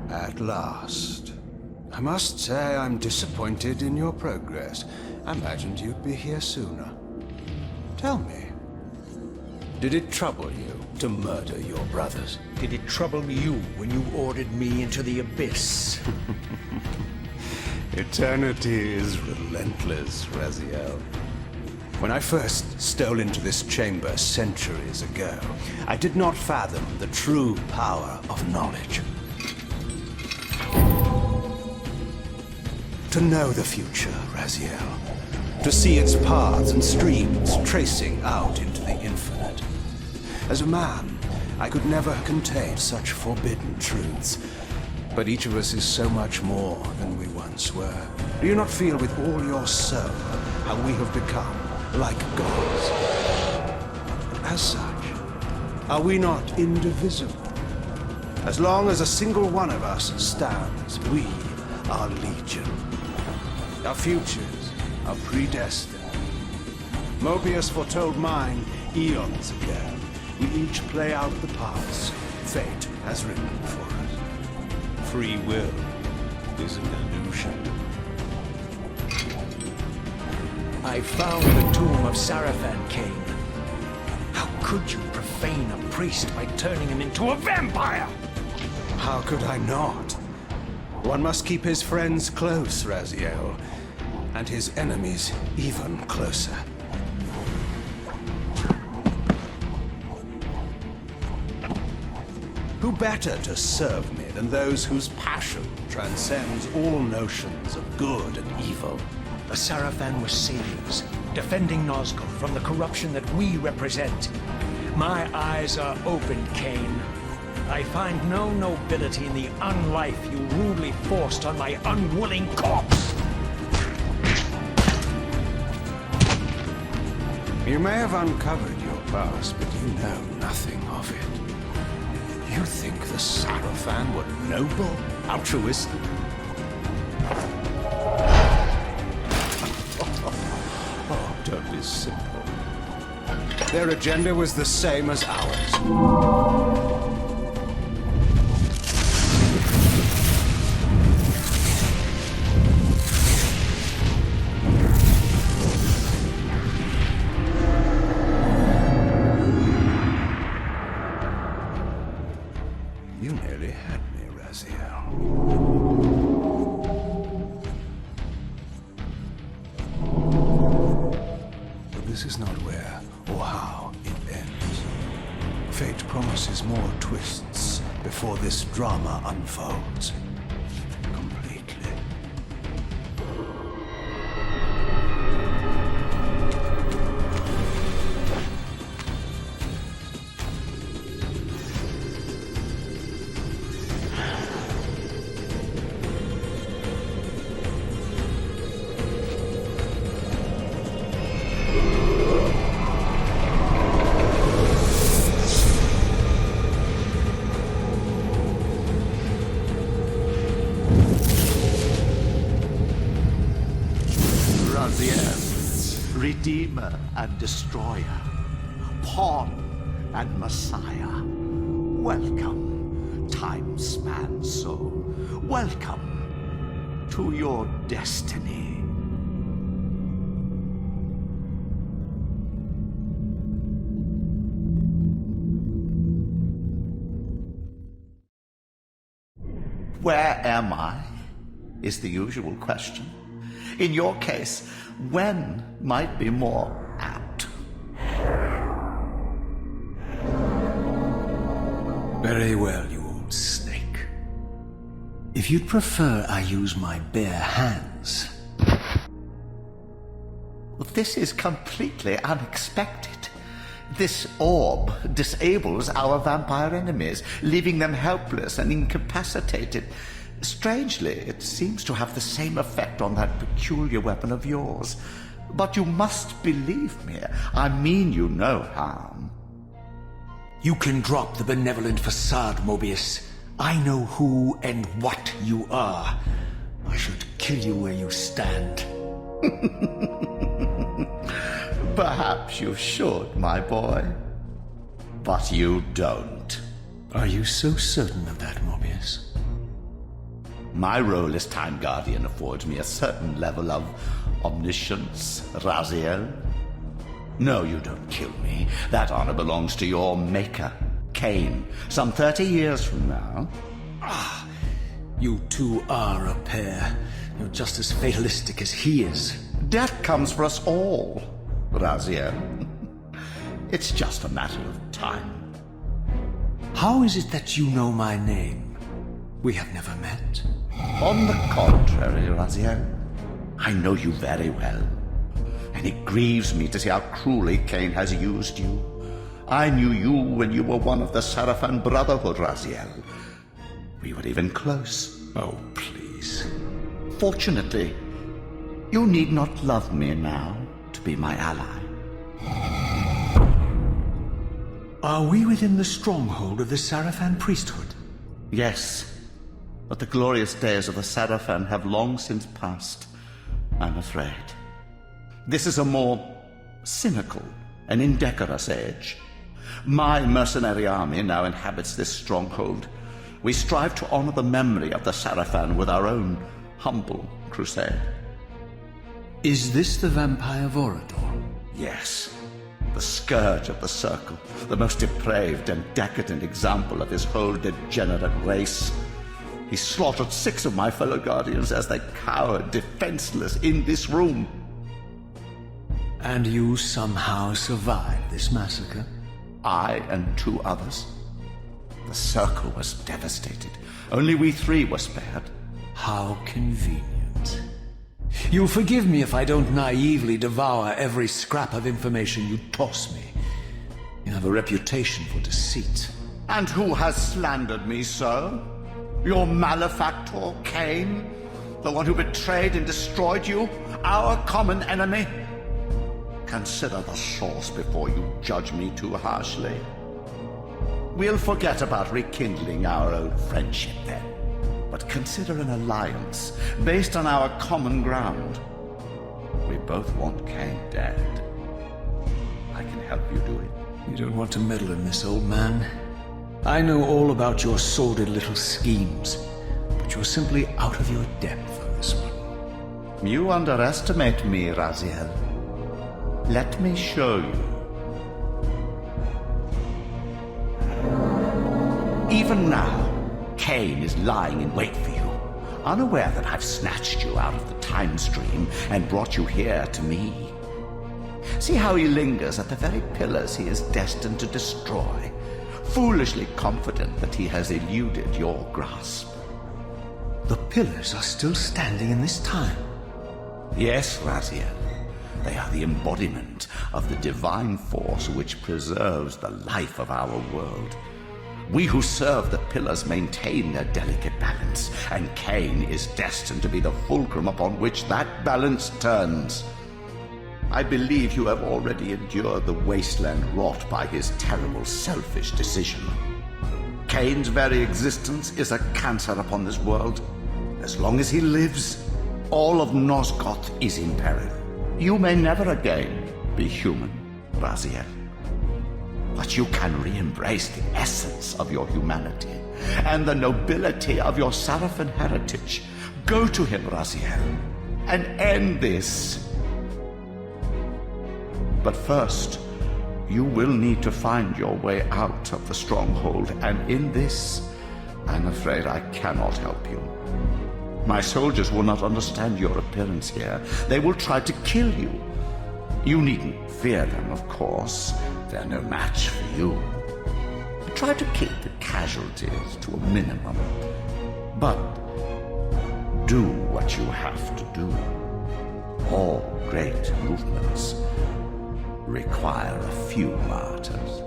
At last. I must say I'm disappointed in your progress. I imagined you'd be here sooner. Tell me, did it trouble you to murder your brothers? Did it trouble you when you ordered me into the abyss? Eternity is relentless, Raziel. When I first stole into this chamber centuries ago, I did not fathom the true power of knowledge. To know the future, Raziel. To see its paths and streams tracing out into the infinite. As a man, I could never contain such forbidden truths. But each of us is so much more than we once were. Do you not feel with all your soul how we have become like gods? As such, are we not indivisible? As long as a single one of us stands, we are legion. Our futures are predestined. Mobius foretold mine eons ago. We each play out the parts fate has written for us. Free will is an illusion. I found the tomb of Sarafan, Cain. How could you profane a priest by turning him into a vampire? How could I not? One must keep his friends close, Raziel, and his enemies even closer. Who better to serve me than those whose passion transcends all notions of good and evil? The Sarafan were saviors, defending Nazgul from the corruption that we represent. My eyes are opened, Cain. I find no nobility in the unlife you rudely forced on my unwilling corpse. You may have uncovered your past, but you know nothing of it. You think the Sarafan were noble, altruistic? Oh, don't be simple. Their agenda was the same as ours. You nearly had me, Raziel. But this is not where or how it ends. Fate promises more twists before this drama unfolds completely. Redeemer and Destroyer, Pawn and Messiah. Welcome, time-span soul. Welcome to your destiny. Where am I? Is the usual question. In your case, when might be more apt. Very well, you old snake. If you'd prefer I use my bare hands... Well, this is completely unexpected. This orb disables our vampire enemies, leaving them helpless and incapacitated. Strangely, it seems to have the same effect on that peculiar weapon of yours. But you must believe me. I mean you no harm. You can drop the benevolent facade, Mobius. I know who and what you are. I should kill you where you stand. Perhaps you should, my boy. But you don't. Are you so certain of that, Morbius? My role as Time Guardian affords me a certain level of omniscience, Raziel. No, you don't kill me. That honor belongs to your maker, Cain, some 30 years from now. You two are a pair. You're just as fatalistic as he is. Death comes for us all, Raziel. It's just a matter of time. How is it that you know my name? We have never met. On the contrary, Raziel, I know you very well. And it grieves me to see how cruelly Cain has used you. I knew you when you were one of the Sarafan Brotherhood, Raziel. We were even close. Oh, please. Fortunately, you need not love me now to be my ally. Are we within the stronghold of the Sarafan priesthood? Yes, but the glorious days of the Sarafan have long since passed, I'm afraid. This is a more cynical and indecorous age. My mercenary army now inhabits this stronghold. We strive to honor the memory of the Sarafan with our own humble crusade. Is this the vampire Vorador? Yes, the scourge of the Circle, the most depraved and decadent example of his whole degenerate race. He slaughtered 6 of my fellow Guardians as they cowered defenseless in this room. And you somehow survived this massacre? I and 2 others. The Circle was devastated. Only we 3 were spared. How convenient. You'll forgive me if I don't naively devour every scrap of information you toss me. You have a reputation for deceit. And who has slandered me so? Your malefactor, Cain? The one who betrayed and destroyed you? Our common enemy? Consider the source before you judge me too harshly. We'll forget about rekindling our old friendship then. But consider an alliance based on our common ground. We both want Cain dead. I can help you do it. You don't want to meddle in this, old man. I know all about your sordid little schemes, but you're simply out of your depth on this one. You underestimate me, Raziel. Let me show you. Even now, Cain is lying in wait for you, unaware that I've snatched you out of the time stream and brought you here to me. See how he lingers at the very pillars he is destined to destroy, foolishly confident that he has eluded your grasp. The pillars are still standing in this time. Yes, Raziel. They are the embodiment of the divine force which preserves the life of our world. We who serve the pillars maintain their delicate balance, and Cain is destined to be the fulcrum upon which that balance turns. I believe you have already endured the wasteland wrought by his terrible, selfish decision. Cain's very existence is a cancer upon this world. As long as he lives, all of Nosgoth is in peril. You may never again be human, Raziel. But you can re-embrace the essence of your humanity and the nobility of your Sarafan heritage. Go to him, Raziel, and end this. But first, you will need to find your way out of the stronghold, and in this, I'm afraid I cannot help you. My soldiers will not understand your appearance here. They will try to kill you. You needn't fear them, of course. They're no match for you. Try to keep the casualties to a minimum. But do what you have to do. All great movements require a few martyrs.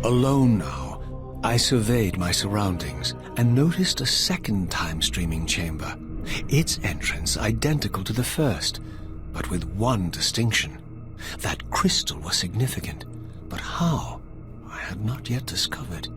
Alone now, I surveyed my surroundings and noticed a second time-streaming chamber. Its entrance identical to the first, but with one distinction. That crystal was significant, but how? I had have not yet discovered.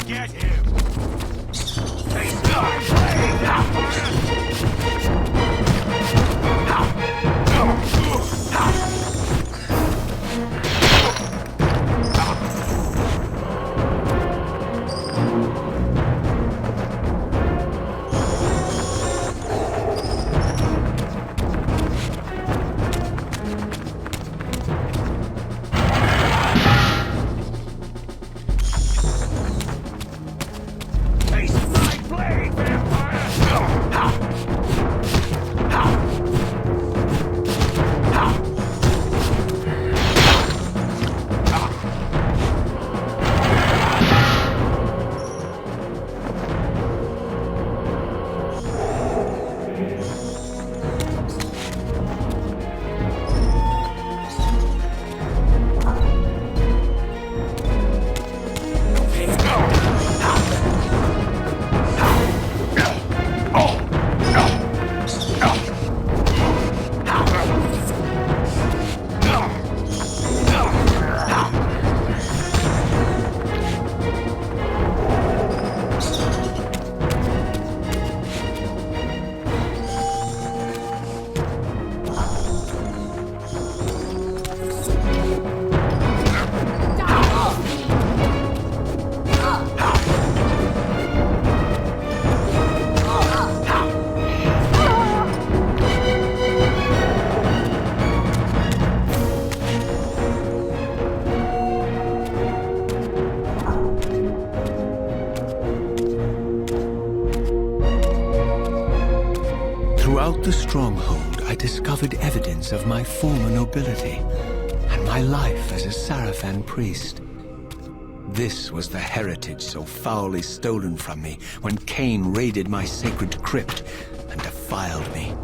Get him! Throughout the stronghold, I discovered evidence of my former nobility and my life as a Sarafan priest. This was the heritage so foully stolen from me when Cain raided my sacred crypt and defiled me.